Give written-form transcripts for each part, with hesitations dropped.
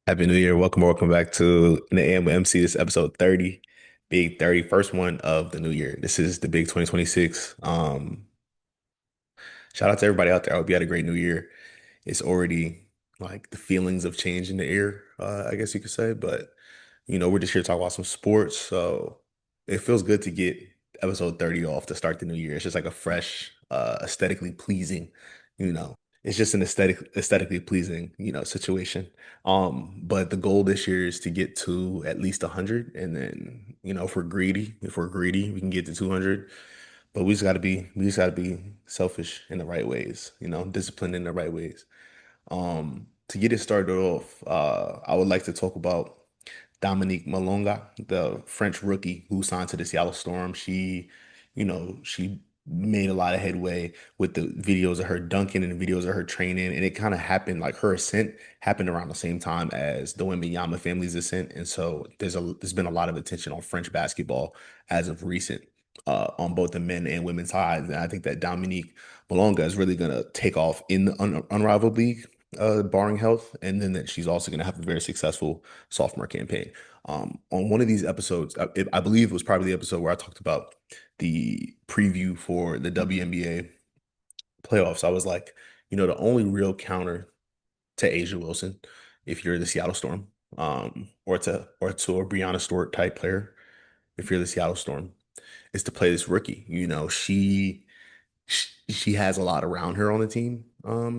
Happy New Year. Welcome back to IntheAMwMC. This is episode 30, big 31st one of the new year. This is the big 2026. Shout out to everybody out there. I hope you had a great new year. It's already like the feelings of change in the air, I guess you could say. But we're just here to talk about some sports. So it feels good to get episode 30 off to start the new year. It's just like a fresh, aesthetically pleasing, you know. It's just an aesthetically pleasing, situation. But the goal this year is to get to at least 100, and then, if we're greedy, we can get to 200. But we just gotta be selfish in the right ways, disciplined in the right ways. To get it started off, I would like to talk about Dominique Malonga, the French rookie who signed to the Seattle Storm. She made a lot of headway with the videos of her dunking and the videos of her training, and it kind of happened like her ascent happened around the same time as the Wembanyama family's ascent, and so there's been a lot of attention on French basketball as of recent. On both the men and women's sides, and I think that Dominique Malonga is really going to take off in the Unrivaled League, barring health, and then that she's also going to have a very successful sophomore campaign. On one of these episodes, I believe it was probably the episode where I talked about the preview for the WNBA playoffs. I was like, the only real counter to Asia Wilson, if you're the Seattle Storm, or to a Brianna Stewart type player, if you're the Seattle Storm, is to play this rookie. She has a lot around her on the team,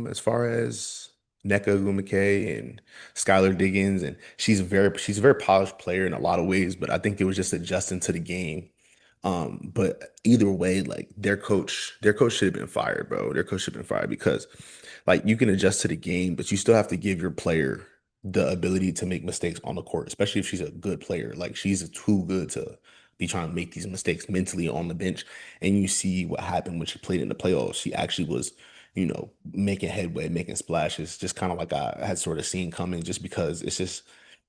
as far as Nneka Ogwumike and Skylar Diggins, and she's a very polished player in a lot of ways, but I think it was just adjusting to the game. But either way, like their coach should have been fired, bro. Their coach should have been fired because like you can adjust to the game, but you still have to give your player the ability to make mistakes on the court, especially if she's a good player. Like she's too good to be trying to make these mistakes mentally on the bench. And you see what happened when she played in the playoffs. She actually was, making headway, making splashes, just kind of like I had sort of seen coming, just because it's just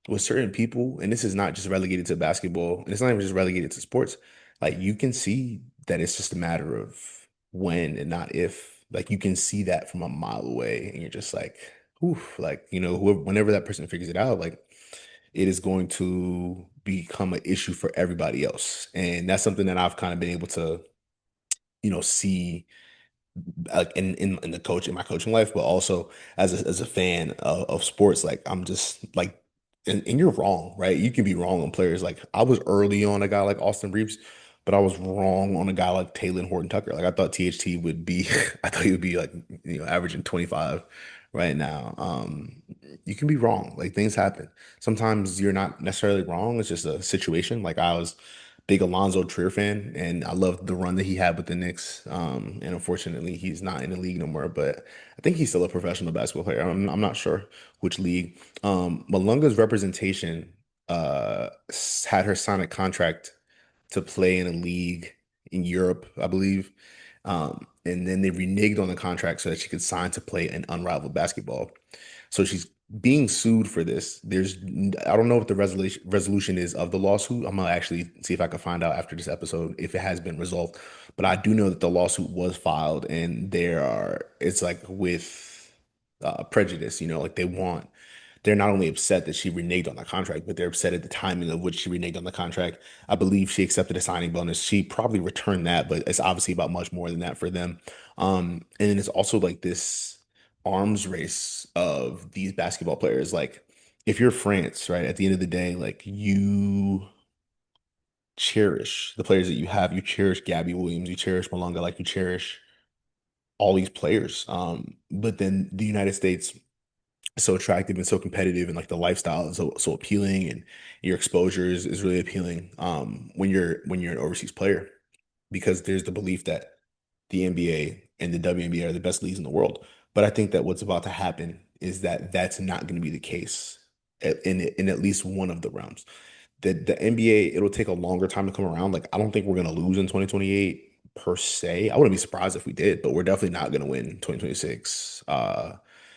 with certain people, and this is not just relegated to basketball, and it's not even just relegated to sports. Like you can see that it's just a matter of when and not if. Like you can see that from a mile away, and you're just like, oof, like, whenever that person figures it out, like it is going to become an issue for everybody else. And that's something that I've kind of been able to, see like in the coach in my coaching life, but also as a fan of sports. Like I'm just like, and you're wrong, right? You can be wrong on players. Like I was early on a guy like Austin Reeves, but I was wrong on a guy like Taylor Horton Tucker. Like I thought THT would be, I thought he would be like, averaging 25 right now. You can be wrong. Like things happen. Sometimes you're not necessarily wrong. It's just a situation. Like I was big Alonzo Trier fan, and I loved the run that he had with the Knicks. And unfortunately, he's not in the league no more. But I think he's still a professional basketball player. I'm not sure which league. Malunga's representation had her sign a contract to play in a league in Europe, I believe. And then they reneged on the contract so that she could sign to play in unrivaled basketball. So she's being sued for this. I don't know what the resolution is of the lawsuit. I'm gonna actually see if I can find out after this episode if it has been resolved. But I do know that the lawsuit was filed, and it's like with prejudice. Like they're not only upset that she reneged on the contract, but they're upset at the timing of which she reneged on the contract. I believe she accepted a signing bonus. She probably returned that, but it's obviously about much more than that for them. And then it's also like this arms race of these basketball players. Like, if you're France, right, at the end of the day, like you cherish the players that you have. You cherish Gabby Williams, you cherish Malonga, like you cherish all these players. But then the United States is so attractive and so competitive, and like the lifestyle is so appealing, and your exposure is really appealing when you're an overseas player, because there's the belief that the NBA and the WNBA are the best leagues in the world. But I think that what's about to happen is that that's not going to be the case in at least one of the realms. The NBA, it'll take a longer time to come around. Like I don't think we're going to lose in 2028 per se. I wouldn't be surprised if we did, but we're definitely not going to win 2026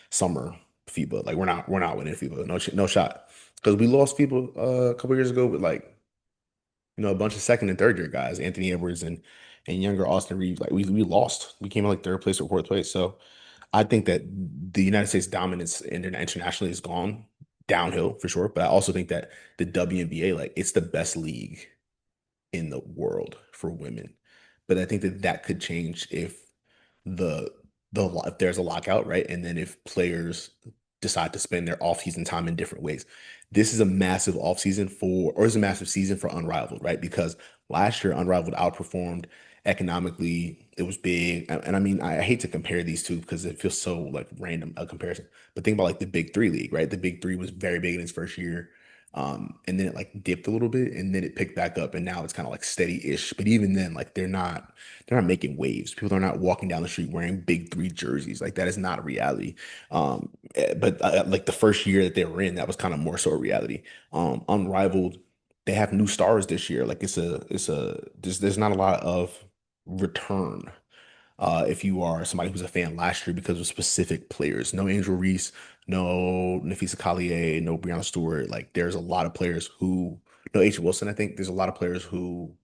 summer FIBA. Like we're not winning FIBA. No shot. Because we lost FIBA a couple years ago with like, a bunch of second and third year guys, Anthony Edwards and younger Austin Reeves. Like we lost. We came in like third place or fourth place. So I think that the United States dominance internationally is gone. downhill for sure. But I also think that the WNBA, like, it's the best league in the world for women. But I think that that could change if the if there's a lockout, right? And then if players decide to spend their off-season time in different ways. This is a massive off-season for, or is a massive season for Unrivaled, right? Because last year Unrivaled outperformed economically. It was big. And I mean, I hate to compare these two because it feels so like random a comparison. But think about like the Big Three league, right? The Big Three was very big in its first year. And then it like dipped a little bit and then it picked back up and now it's kind of like steady-ish. But even then, like they're not making waves. People are not walking down the street wearing Big Three jerseys. Like that is not a reality. But like the first year that they were in, that was kind of more so a reality. Unrivaled, they have new stars this year. Like there's not a lot of return. If you are somebody who's a fan last year because of specific players, no Angel Reese, no Nafisa Collier, no Breanna Stewart. Like there's a lot of players who, no H. Wilson. I think there's a lot of players who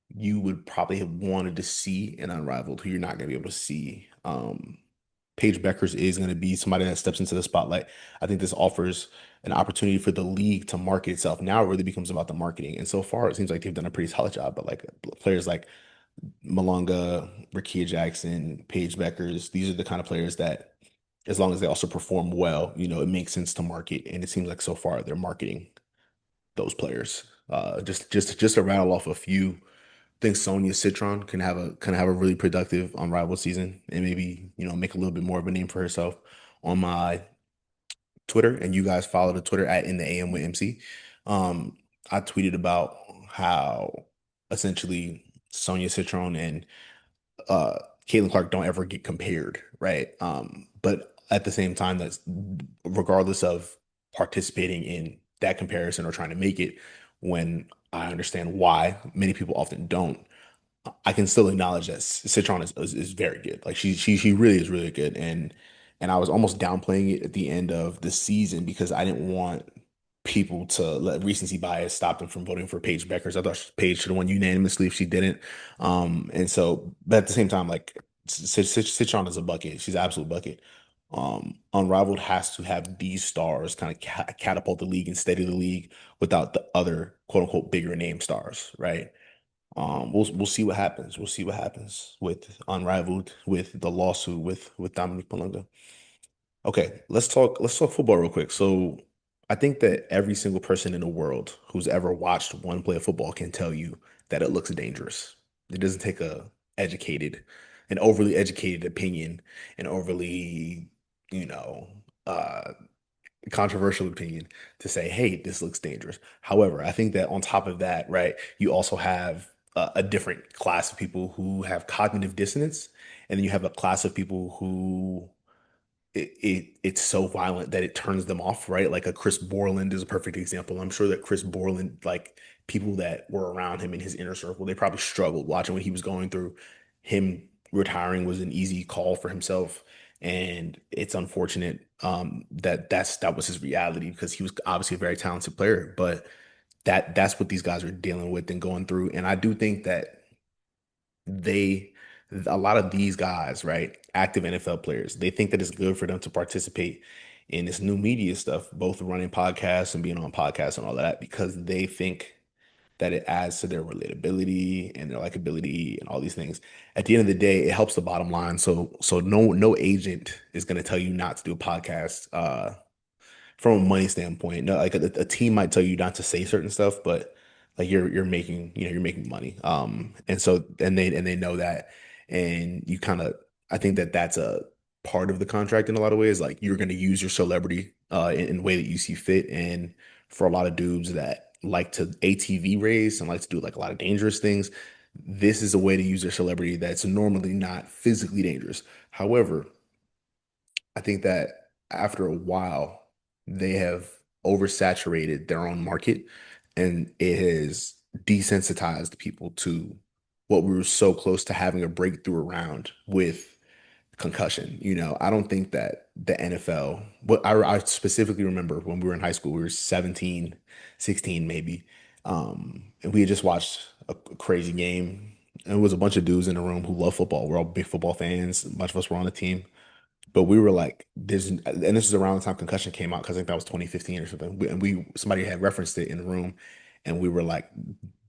you would probably have wanted to see in Unrivaled, who you're not going to be able to see. Paige Beckers is going to be somebody that steps into the spotlight. I think this offers an opportunity for the league to market itself. Now it really becomes about the marketing. And so far, it seems like they've done a pretty solid job. But like players like Malonga, Rakia Jackson, Paige Beckers, these are the kind of players that, as long as they also perform well, it makes sense to market. And it seems like so far they're marketing those players. Just to rattle off a few, I think Sonia Citron can have a really productive unrivaled season and maybe make a little bit more of a name for herself on my Twitter. And you guys follow the Twitter at IntheAMwMC. Um, I tweeted about how essentially Sonia Citron and uh Caitlin Clark don't ever get compared, right? But at the same time, that's regardless of participating in that comparison or trying to make it, when I understand why many people often don't, I can still acknowledge that Citron is very good. Like she really is really good, and I was almost downplaying it at the end of the season because I didn't want people to let recency bias stop them from voting for Paige Beckers. I thought Paige should have won unanimously if she didn't. And so, but at the same time, like Citron is a bucket. She's an absolute bucket. Unrivaled has to have these stars kind of catapult the league and steady the league without the other quote unquote bigger name stars, right? We'll see what happens. We'll see what happens with Unrivaled, with the lawsuit with Dominique Malonga. Okay, let's talk football real quick. So I think that every single person in the world who's ever watched one play of football can tell you that it looks dangerous. It doesn't take an overly educated opinion, an overly, you know, uh controversial opinion to say, hey, this looks dangerous. However, I think that on top of that, right, you also have a different class of people who have cognitive dissonance, and then you have a class of people who it's so violent that it turns them off, right? Like a Chris Borland is a perfect example. I'm sure that Chris Borland, like people that were around him in his inner circle, they probably struggled watching what he was going through. Him retiring was an easy call for himself, and it's unfortunate that that was his reality because he was obviously a very talented player, but that's what these guys are dealing with and going through. And I do think that they a lot of these guys, right, active NFL players, they think that it's good for them to participate in this new media stuff, both running podcasts and being on podcasts and all that, because they think that it adds to their relatability and their likability and all these things. At the end of the day, it helps the bottom line. So no agent is going to tell you not to do a podcast. From a money standpoint. No, like a team might tell you not to say certain stuff, but like you're making, you're making money. And so and they know that, and you kind of, I think that that's a part of the contract in a lot of ways. Like you're going to use your celebrity in a way that you see fit, and for a lot of dudes that like to ATV race and like to do like a lot of dangerous things, this is a way to use their celebrity that's normally not physically dangerous. However, I think that after a while, they have oversaturated their own market, and it has desensitized people to what we were so close to having a breakthrough around with concussion. I don't think that the NFL, but I specifically remember when we were in high school, we were 17, 16 maybe. And we had just watched a crazy game. And it was a bunch of dudes in the room who love football. We're all big football fans. A bunch of us were on the team, But we were like, there's, and this is around the time concussion came out because I think that was 2015 or something. And somebody had referenced it in the room, and we were like,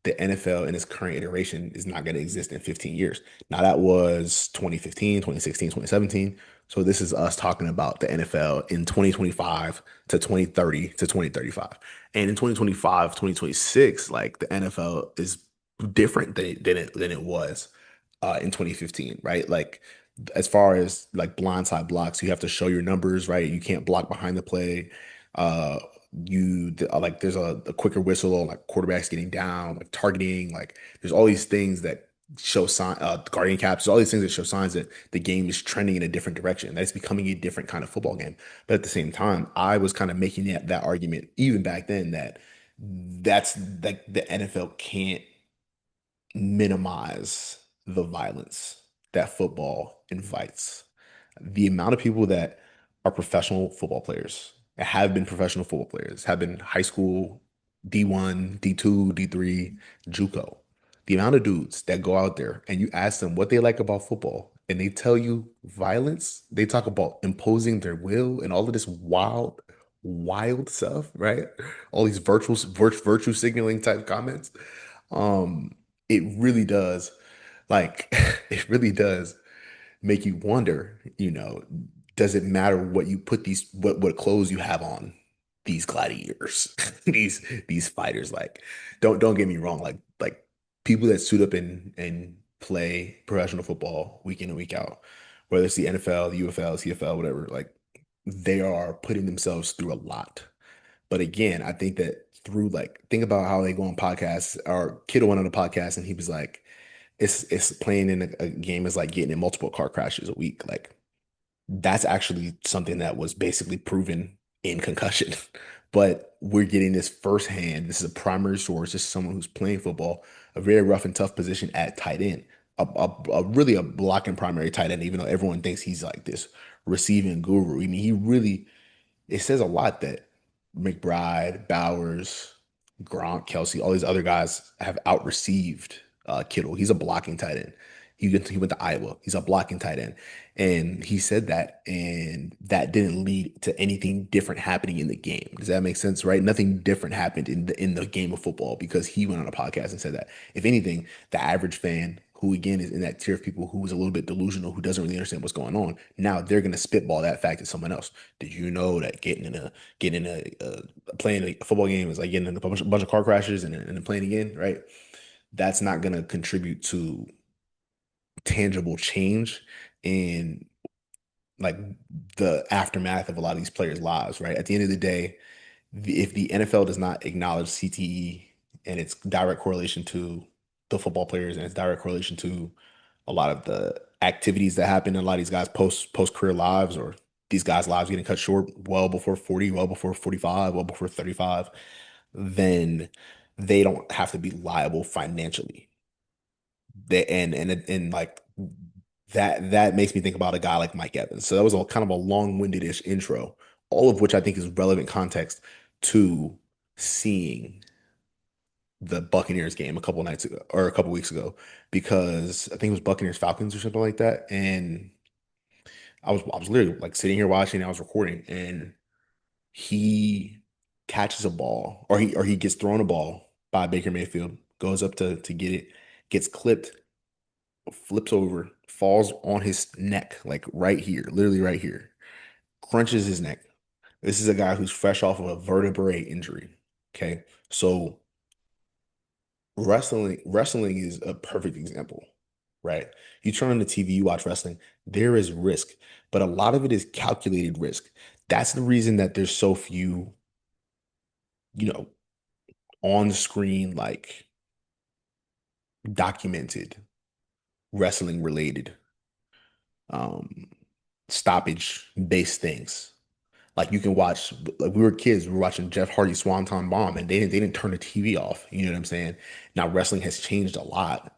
the NFL in its current iteration is not going to exist in 15 years. Now that was 2015, 2016, 2017. So this is us talking about the NFL in 2025 to 2030 to 2035. And in 2025, 2026, like the NFL is different than it was in 2015, right? Like as far as like blindside blocks, you have to show your numbers, right? You can't block behind the play. Uh, like there's a quicker whistle on like quarterbacks getting down, like targeting, like there's all these things that show sign guardian caps, all these things that show signs that the game is trending in a different direction. That it's becoming a different kind of football game. But at the same time, I was kind of making that argument even back then that that's like the NFL can't minimize the violence that football invites. The amount of people that are professional football players, have been professional football players, have been high school, D1, D2, D3, JUCO. The amount of dudes that go out there and you ask them what they like about football, and they tell you violence, they talk about imposing their will and all of this wild, wild stuff, right? All these virtue signaling type comments. Um, it really does, like, it really does make you wonder, does it matter what you put what clothes you have on these gladiators, these fighters? Like, don't get me wrong, like people that suit up and play professional football week in and week out, whether it's the NFL, the UFL, CFL, whatever, like they are putting themselves through a lot. But again, I think that through like think about how they go on podcasts. Our kiddo went on a podcast and he was like, it's playing in a game is like getting in multiple car crashes a week. Like that's actually something that was basically proven in concussion. But we're getting this firsthand. This is a primary source. This is someone who's playing football, a very rough and tough position at tight end, a really a blocking primary tight end, even though everyone thinks he's like this receiving guru. I mean, he really it says a lot that McBride, Bowers, Gronk, Kelsey, all these other guys have out received Kittle. He's a blocking tight end. He went to Iowa. He's a blocking tight end. And he said that, and that didn't lead to anything different happening in the game. Does that make sense? Right? Nothing different happened in the game of football because he went on a podcast and said that. If anything, the average fan, who again is in that tier of people who is a little bit delusional, who doesn't really understand what's going on, now they're gonna spitball that fact to someone else. Did you know that getting in a playing a football game is like getting in a bunch of car crashes and then playing again, right? That's not gonna contribute to tangible change in like the aftermath of a lot of these players' lives, right? At the end of the day, if the NFL does not acknowledge CTE and its direct correlation to the football players and its direct correlation to a lot of the activities that happen in a lot of these guys post career lives or these guys' lives getting cut short well before 40, well before 45, well before 35, then they don't have to be liable financially. And like that makes me think about a guy like Mike Evans. So that was a kind of a long-winded-ish intro, all of which I think is relevant context to seeing the Buccaneers game a couple nights ago or a couple weeks ago, because I think it was Buccaneers Falcons or something like that. And I was literally like sitting here watching, and I was recording, and he catches a ball or he gets thrown a ball by Baker Mayfield, goes up to get it, gets clipped, flips over, falls on his neck, like right here, literally right here, crunches his neck. This is a guy who's fresh off of a vertebrae injury. Okay. So wrestling is a perfect example, right? You turn on the TV, you watch wrestling, there is risk, but a lot of it is calculated risk. That's the reason that there's so few, you know, on screen, like documented wrestling related um stoppage based things. Like you can watch, like we were kids, we were watching Jeff Hardy's Swanton Bomb, and they didn't turn the TV off. You know what I'm saying? Now wrestling has changed a lot.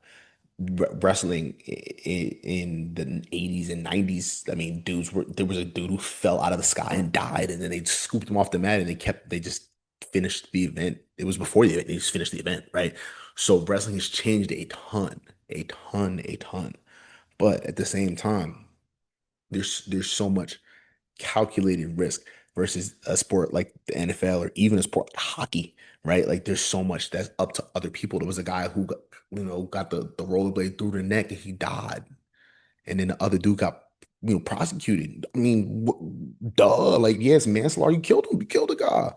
Wrestling in the 80s and 90s, I mean, there was a dude who fell out of the sky and died, and then they scooped him off the mat and they just finished the event. It was before the event, they just finished the event, right? So wrestling has changed a ton, a ton, a ton. But at the same time, there's so much. calculated risk versus a sport like the NFL or even a sport like hockey, right? Like there's so much that's up to other people. There was a guy who got, got the rollerblade through the neck and he died, and then the other dude got prosecuted. I mean, duh, like yes, manslaughter. You killed a guy,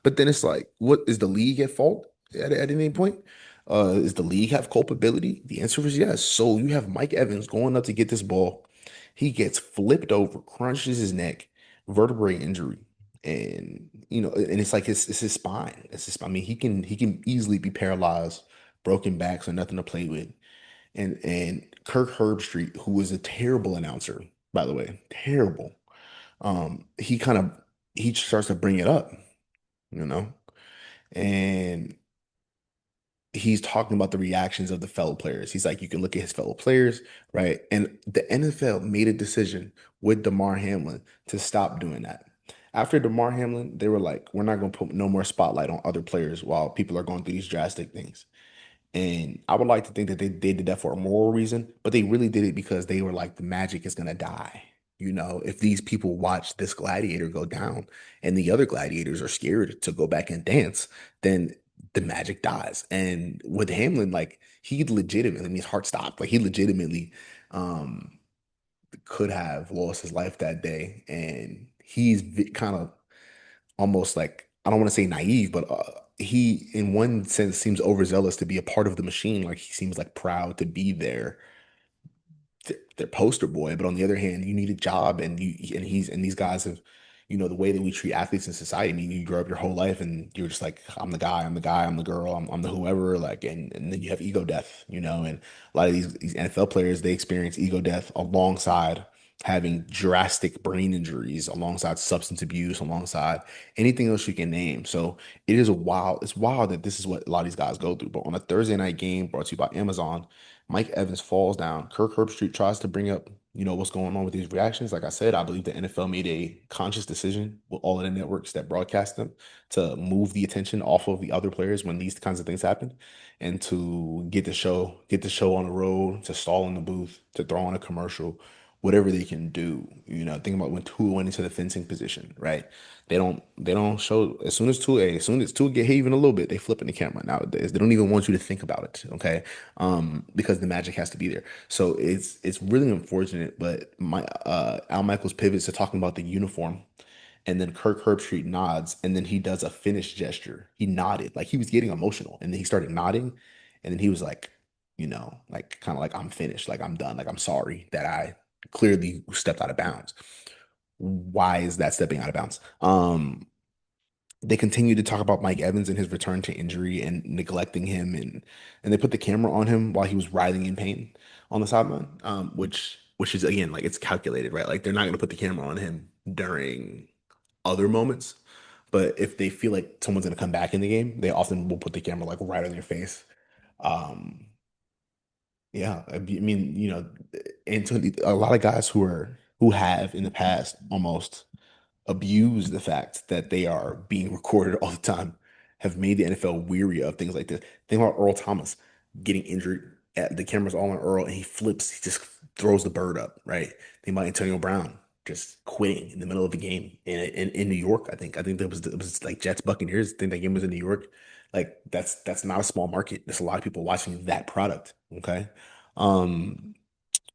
but then it's like, what is the league at fault at any point? Is the league have culpability? The answer is yes. So you have Mike Evans going up to get this ball. He gets flipped over, crunches his neck, vertebrae injury, and and it's like it's his spine. It's his. I mean, he can easily be paralyzed, broken backs, or nothing to play with. And Kirk Herbstreit, who was a terrible announcer, by the way, terrible. He kind of he starts to bring it up, you know, and he's talking about the reactions of the fellow players. He's like, you can look at his fellow players, right? And the NFL made a decision with Damar Hamlin to stop doing that. After Damar Hamlin, they were like, we're not going to put no more spotlight on other players while people are going through these drastic things. And I would like to think that they did that for a moral reason, but they really did it because they were like, the magic is gonna die. If these people watch this gladiator go down and the other gladiators are scared to go back and dance, then the magic dies. And with Hamlin, like he legitimately, I mean, his heart stopped. Like he legitimately um could have lost his life that day. And he's kind of almost like I don't want to say naive, but he in one sense seems overzealous to be a part of the machine. Like he seems like proud to be there, their poster boy. But on the other hand, you need a job, and these guys have, the way that we treat athletes in society. I mean, you grow up your whole life, and you're just like, I'm the guy, I'm the guy, I'm the girl, I'm the whoever. Like, and then you have ego death, and a lot of these NFL players they experience ego death alongside having drastic brain injuries, alongside substance abuse, alongside anything else you can name. So it is a wild. It's wild that this is what a lot of these guys go through. But on a Thursday night game brought to you by Amazon. Mike Evans falls down. Kirk Herbstreit tries to bring up, what's going on with these reactions. Like I said, I believe the NFL made a conscious decision with all of the networks that broadcast them to move the attention off of the other players when these kinds of things happen, and to get the show on the road, to stall in the booth, to throw on a commercial, whatever they can do. Think about when Tua went into the fencing position, right? They don't show as soon as Tua get hit even a little bit, they flip in the camera nowadays. They don't even want you to think about it, okay? Because the magic has to be there. So it's really unfortunate, but my Al Michaels pivots to talking about the uniform, and then Kirk Herbstreit nods, and then he does a finish gesture. He nodded, like he was getting emotional, and then he started nodding, and then he was like, like kind of like I'm finished, like I'm done, like I'm sorry that I clearly stepped out of bounds. Why is that stepping out of bounds? They continue to talk about Mike Evans and his return to injury and neglecting him, and they put the camera on him while he was writhing in pain on the sideline, which is again like it's calculated, right? Like they're not going to put the camera on him during other moments, but if they feel like someone's going to come back in the game, they often will put the camera like right on their face. Um, yeah, I mean, and to a lot of guys who have in the past almost abuse the fact that they are being recorded all the time, have made the NFL weary of things like this. Think about Earl Thomas getting injured. The camera's all on Earl, and he flips. He just throws the bird up, right? Think about Antonio Brown just quitting in the middle of the game in New York. I think it was like Jets Buccaneers. I think that game was in New York. Like that's not a small market. There's a lot of people watching that product. Okay. Um,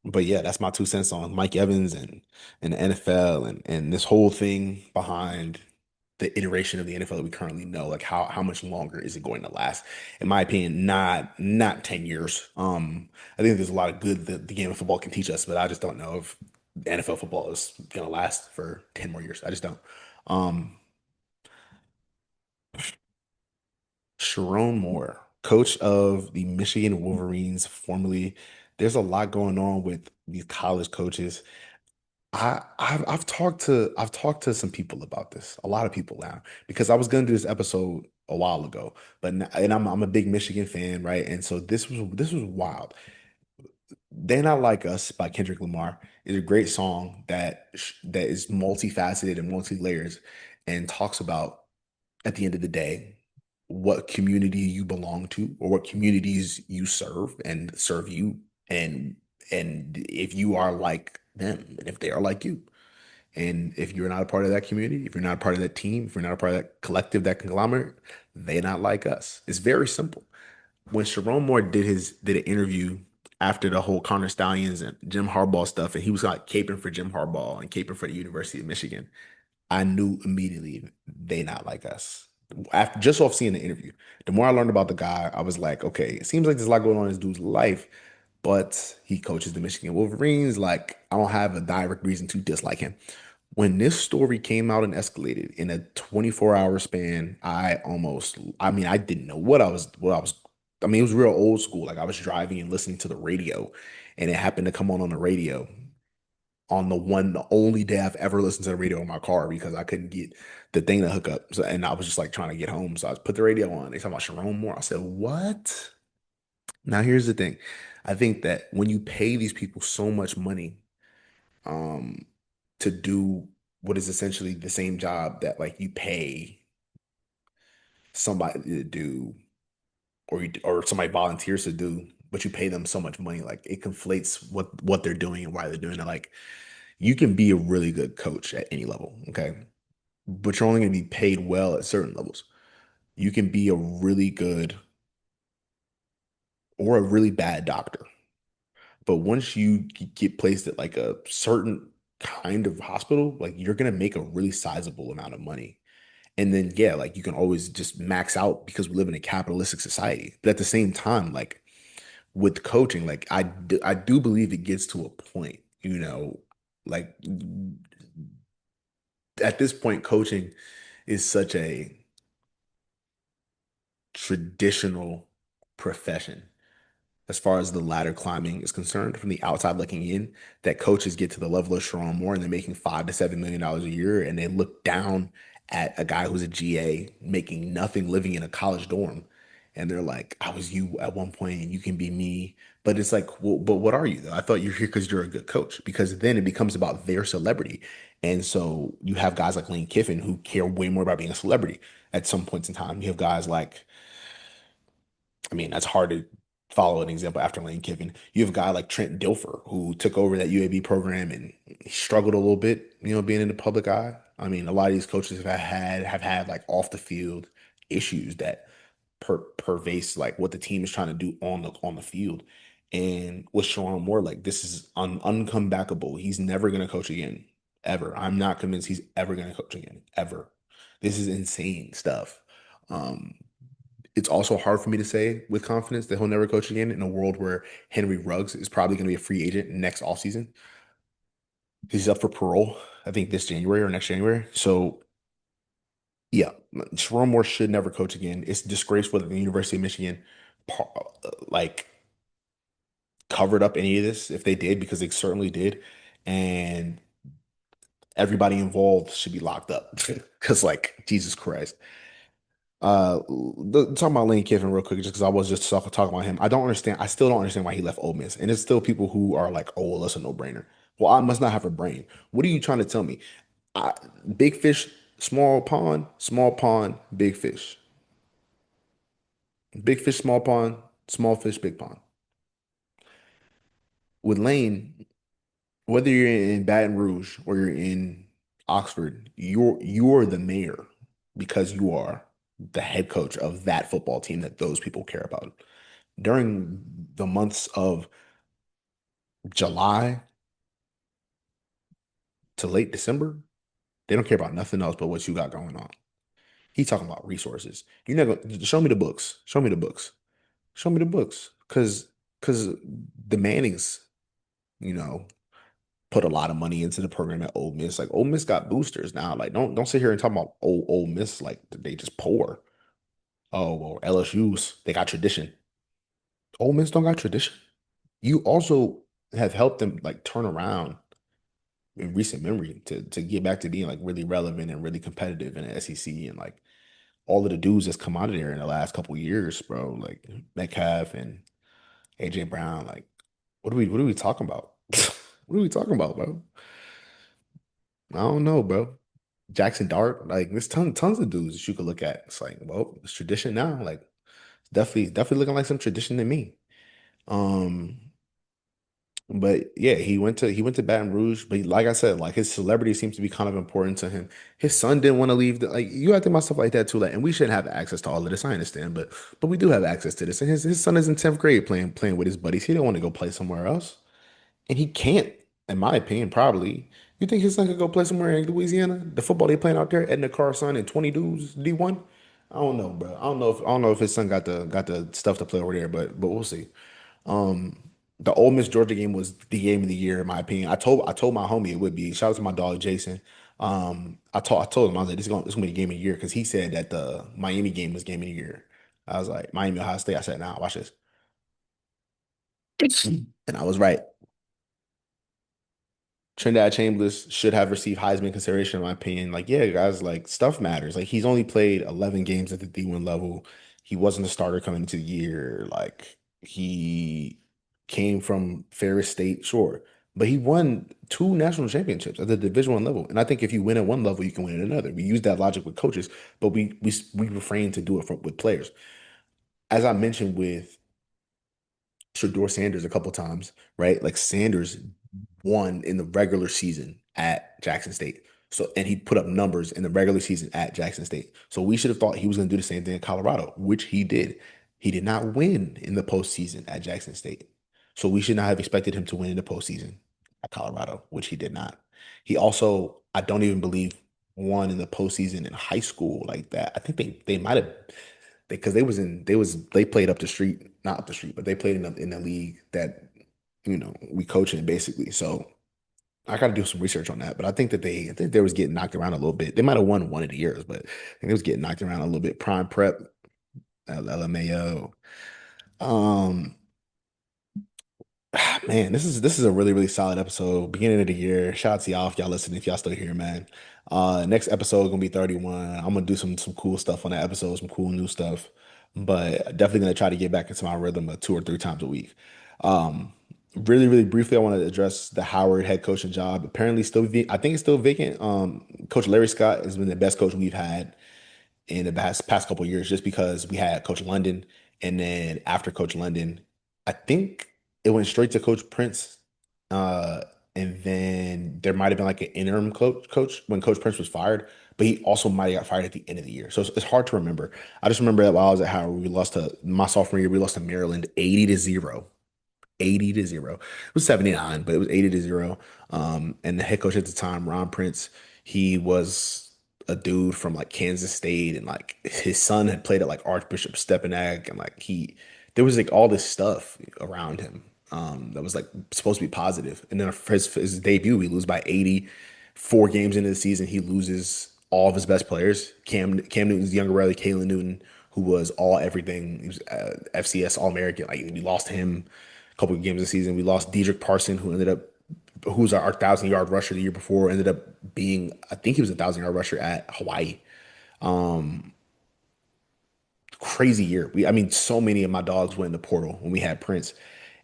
but yeah, that's my 2 cents on Mike Evans and the NFL and this whole thing behind the iteration of the NFL that we currently know. Like how much longer is it going to last? In my opinion, not 10 years. I think there's a lot of good that the game of football can teach us, but I just don't know if the NFL football is gonna last for 10 more years. I just don't. Um, Sharon Moore, coach of the Michigan Wolverines, formerly. There's a lot going on with these college coaches. I've talked to some people about this, a lot of people now, because I was gonna do this episode a while ago, but and I'm a big Michigan fan, right? And so this was wild. They're Not Like Us by Kendrick Lamar is a great song that is multifaceted and multi-layers and talks about at the end of the day what community you belong to or what communities you serve and serve you, and if you are like them and if they are like you. And if you're not a part of that community, if you're not a part of that team, if you're not a part of that collective, that conglomerate, they not like us. It's very simple. When Sharon Moore did an interview after the whole Connor Stallions and Jim Harbaugh stuff, and he was like caping for Jim Harbaugh and caping for the University of Michigan, I knew immediately they not like us. After just off seeing the interview, the more I learned about the guy, I was like, okay, it seems like there's a lot going on in this dude's life, but he coaches the Michigan Wolverines. Like, I don't have a direct reason to dislike him. When this story came out and escalated in a 24-hour span, I mean, I didn't know I mean, it was real old school. Like, I was driving and listening to the radio, and it happened to come on the radio on the only day I've ever listened to the radio in my car because I couldn't get the thing to hook up. So, and I was just like trying to get home. So I put the radio on. They talking about Sharon Moore. I said, what? Now here's the thing. I think that when you pay these people so much money, um, to do what is essentially the same job that like you pay somebody to do, or somebody volunteers to do, but you pay them so much money, like it conflates what they're doing and why they're doing it. Like, you can be a really good coach at any level, okay? But you're only going to be paid well at certain levels. You can be a really good or a really bad doctor. But once you get placed at like a certain kind of hospital, like you're going to make a really sizable amount of money. And then, yeah, like you can always just max out because we live in a capitalistic society. But at the same time, like with coaching, like I do believe it gets to a point, like at this point, coaching is such a traditional profession as far as the ladder climbing is concerned from the outside looking in, that coaches get to the level of Sharon Moore and they're making $5 to $7 million a year, and they look down at a guy who's a GA making nothing, living in a college dorm, and they're like, I was you at one point and you can be me. But it's like, well, but what are you though? I thought you're here because you're a good coach, because then it becomes about their celebrity. And so you have guys like Lane Kiffin who care way more about being a celebrity at some points in time. You have guys like, I mean, that's hard to follow an example after Lane Kiffin. You have a guy like Trent Dilfer who took over that UAB program and he struggled a little bit, being in the public eye. I mean, a lot of these coaches have had like off the field issues that pervasive like what the team is trying to do on the field. And with Sharon Moore, like this is uncomebackable. He's never gonna coach again, ever. I'm not convinced he's ever gonna coach again, ever. This is insane stuff. Um, it's also hard for me to say with confidence that he'll never coach again in a world where Henry Ruggs is probably going to be a free agent next offseason. He's up for parole, I think this January or next January. So, yeah, Sharon Moore should never coach again. It's disgraceful that the University of Michigan, like, covered up any of this if they did, because they certainly did. And everybody involved should be locked up because, like, Jesus Christ. Talking about Lane Kiffin real quick, just because I was just talking about him. I don't understand. I still don't understand why he left Ole Miss, and it's still people who are like, "Oh, well, that's a no-brainer." Well, I must not have a brain. What are you trying to tell me? I, big fish, small pond, big fish, big fish, small pond, small fish, big pond. With Lane, whether you're in Baton Rouge or you're in Oxford, you're the mayor because you are the head coach of that football team that those people care about. During the months of July to late December, they don't care about nothing else but what you got going on. He's talking about resources. You're not gonna show me the books. Show me the books. Show me the books. Cause the Mannings, you know, put a lot of money into the program at Ole Miss. Like Ole Miss got boosters now. Like don't sit here and talk about Ole Miss like they just poor. Oh well, LSU's they got tradition. Ole Miss don't got tradition. You also have helped them like turn around in recent memory to get back to being like really relevant and really competitive in the SEC, and like all of the dudes that's come out of there in the last couple of years, bro. Like Metcalf and AJ Brown. Like, what are we talking about? What are we talking about, bro? I don't know, bro. Jackson Dart, like there's tons of dudes that you could look at. It's like, well, it's tradition now. Like definitely looking like some tradition to me. Um, But yeah, he went to Baton Rouge. But like I said, like his celebrity seems to be kind of important to him. His son didn't want to leave. Like you have to think about stuff like that too. Like, and we shouldn't have access to all of this. I understand, but we do have access to this. And his son is in 10th grade playing with his buddies. He don't want to go play somewhere else, and he can't, in my opinion, probably. You think his son could go play somewhere in Louisiana? The football they playing out there, Edna Carson and 20 dudes, D1. I don't know, bro. I don't know if his son got the stuff to play over there, but we'll see. Um, the Ole Miss Georgia game was the game of the year, in my opinion. I told my homie it would be. Shout out to my dog Jason. I told him I was like, this is gonna be the game of the year because he said that the Miami game was game of the year. I was like, Miami Ohio State. I said, nah, watch this, and I was right. Trinidad Chambers should have received Heisman consideration, in my opinion. Like, yeah, guys, like stuff matters. Like, he's only played 11 games at the D1 level. He wasn't a starter coming into the year. Like, he came from Ferris State, sure, but he won two national championships at the Division One level. And I think if you win at one level, you can win at another. We use that logic with coaches, but we refrain to do it with players. As I mentioned with Shador Sanders a couple times, right? Like Sanders won in the regular season at Jackson State. So, and he put up numbers in the regular season at Jackson State. So we should have thought he was going to do the same thing in Colorado, which he did. He did not win in the postseason at Jackson State. So we should not have expected him to win in the postseason at Colorado, which he did not. He also, I don't even believe, won in the postseason in high school like that. I think they might have because they played up the street, not up the street, but they played in the league that we coach in basically. So I got to do some research on that. But I think they was getting knocked around a little bit. They might have won one of the years, but I think they was getting knocked around a little bit. Prime Prep, LMAO. Um, Man, this is a really, really solid episode. Beginning of the year. Shout out to y'all if y'all listening, if y'all still here, man. Next episode gonna be 31. I'm gonna do some cool stuff on that episode, some cool new stuff. But definitely gonna try to get back into my rhythm of 2 or 3 times a week. Really, really briefly, I want to address the Howard head coaching job. Apparently, I think it's still vacant. Coach Larry Scott has been the best coach we've had in the past couple of years just because we had Coach London, and then after Coach London, I think it went straight to Coach Prince, uh, and then there might have been like an interim coach when Coach Prince was fired, but he also might have got fired at the end of the year, so it's hard to remember. I just remember that while I was at Howard, we lost to my sophomore year, we lost to Maryland 80-0. 80-0. It was 79, but it was 80-0. And the head coach at the time, Ron Prince, he was a dude from like Kansas State, and like his son had played at like Archbishop Stepinac, and like there was like all this stuff around him that was like supposed to be positive. And then for his debut, he lose by 80. 4 games into the season, he loses all of his best players. Cam Newton's younger brother, Kalen Newton, who was all everything. He was FCS All American. Like we lost him a couple of games of the season. We lost Dedrick Parson, who was our 1,000 yard rusher the year before, ended up being, I think he was a 1,000 yard rusher at Hawaii. Crazy year. I mean, so many of my dogs went in the portal when we had Prince,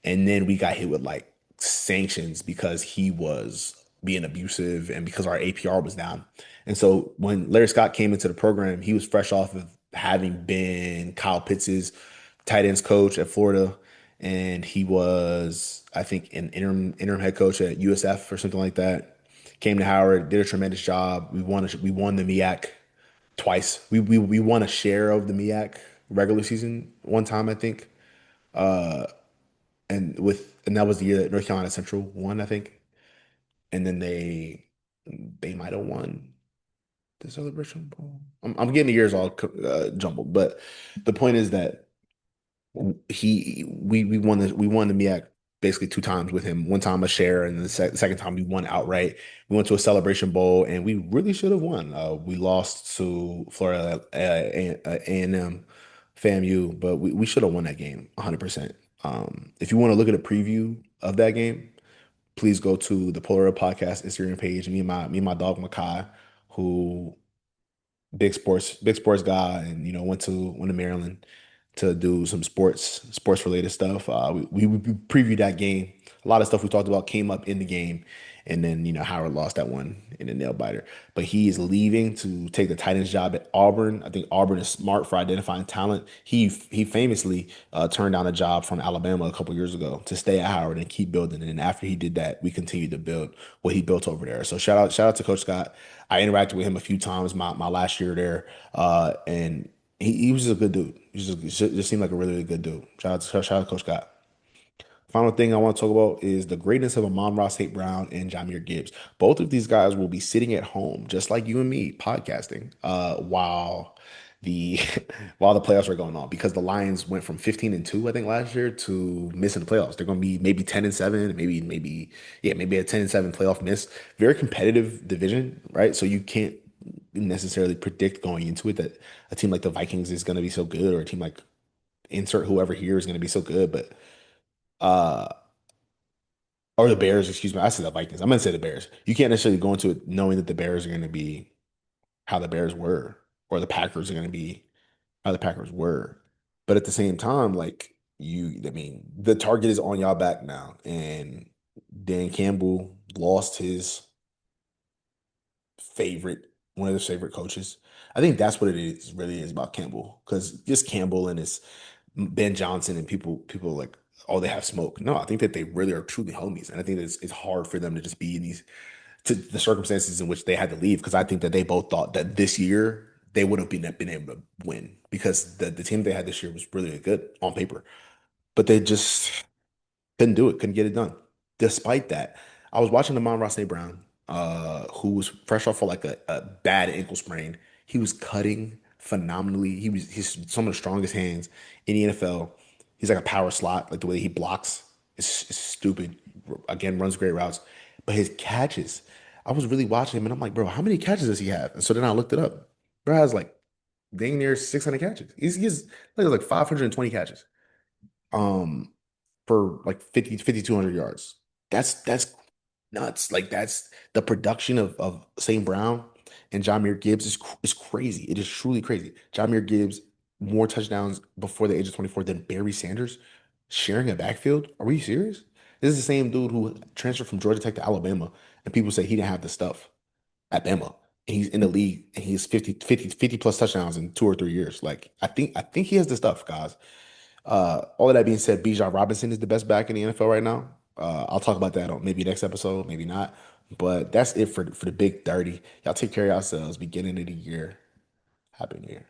and then we got hit with like sanctions because he was being abusive and because our APR was down. And so when Larry Scott came into the program, he was fresh off of having been Kyle Pitts's tight ends coach at Florida, and he was, I think, an interim head coach at USF or something like that. Came to Howard, did a tremendous job. We won the MEAC twice. We won a share of the MEAC regular season one time, I think, and that was the year that North Carolina Central won, I think, and then they might have won the Celebration Bowl. I'm getting the years all jumbled, but the point is that we won the MEAC basically 2 times with him. One time a share, and the second time we won outright. We went to a Celebration Bowl, and we really should have won. We lost to Florida A&M FAMU, but we should have won that game 100%. If you want to look at a preview of that game, please go to the Polar Podcast Instagram page. Me and my dog Makai, who big sports guy, and went to Maryland to do some sports related stuff. We previewed that game A lot of stuff we talked about came up in the game, and then Howard lost that one in the nail biter. But he is leaving to take the tight end's job at Auburn. I think Auburn is smart for identifying talent. He famously turned down a job from Alabama a couple years ago to stay at Howard and keep building. And after he did that, we continued to build what he built over there. So shout out to Coach Scott. I interacted with him a few times my last year there, and he was just a good dude. He just seemed like a really, really good dude. Shout out to Coach Scott. Final thing I want to talk about is the greatness of Amon-Ra St. Brown and Jahmyr Gibbs. Both of these guys will be sitting at home, just like you and me, podcasting, while the while the playoffs are going on, because the Lions went from 15-2, I think, last year to missing the playoffs. They're going to be maybe 10-7, maybe a 10-7 playoff miss. Very competitive division, right? So you can't necessarily predict going into it that a team like the Vikings is going to be so good, or a team like insert whoever here is going to be so good, but. Uh, or the Bears, excuse me. I said the Vikings. I'm gonna say the Bears. You can't necessarily go into it knowing that the Bears are gonna be how the Bears were, or the Packers are gonna be how the Packers were. But at the same time, like I mean, the target is on y'all back now, and Dan Campbell lost his favorite, one of his favorite coaches. I think that's what it is, really is about Campbell, because just Campbell and his Ben Johnson and people like, oh, they have smoke. No, I think that they really are truly homies, and I think that it's hard for them to just be in these to the circumstances in which they had to leave, because I think that they both thought that this year they would have been able to win, because the team they had this year was really good on paper, but they just couldn't do it, couldn't get it done. Despite that, I was watching Amon-Ra St. Brown, who was fresh off of like a bad ankle sprain. He was cutting phenomenally. He's some of the strongest hands in the NFL. He's like a power slot, like the way he blocks is stupid. Again, runs great routes, but his catches. I was really watching him, and I'm like, bro, how many catches does he have? And so then I looked it up. Bro has like dang near 600 catches. Like 520 catches um for like 5,200 yards. That's nuts. Like that's the production of St. Brown and Jahmyr Gibbs is crazy. It is truly crazy. Jahmyr Gibbs more touchdowns before the age of 24 than Barry Sanders sharing a backfield. Are we serious? This is the same dude who transferred from Georgia Tech to Alabama, and people say he didn't have the stuff at Bama. And he's in the league, and he's 50 plus touchdowns in 2 or 3 years. Like I think he has the stuff, guys. All of that being said, Bijan Robinson is the best back in the NFL right now. I'll talk about that on maybe next episode, maybe not. But that's it for the big 30. Y'all take care of yourselves. Beginning of the year. Happy New Year.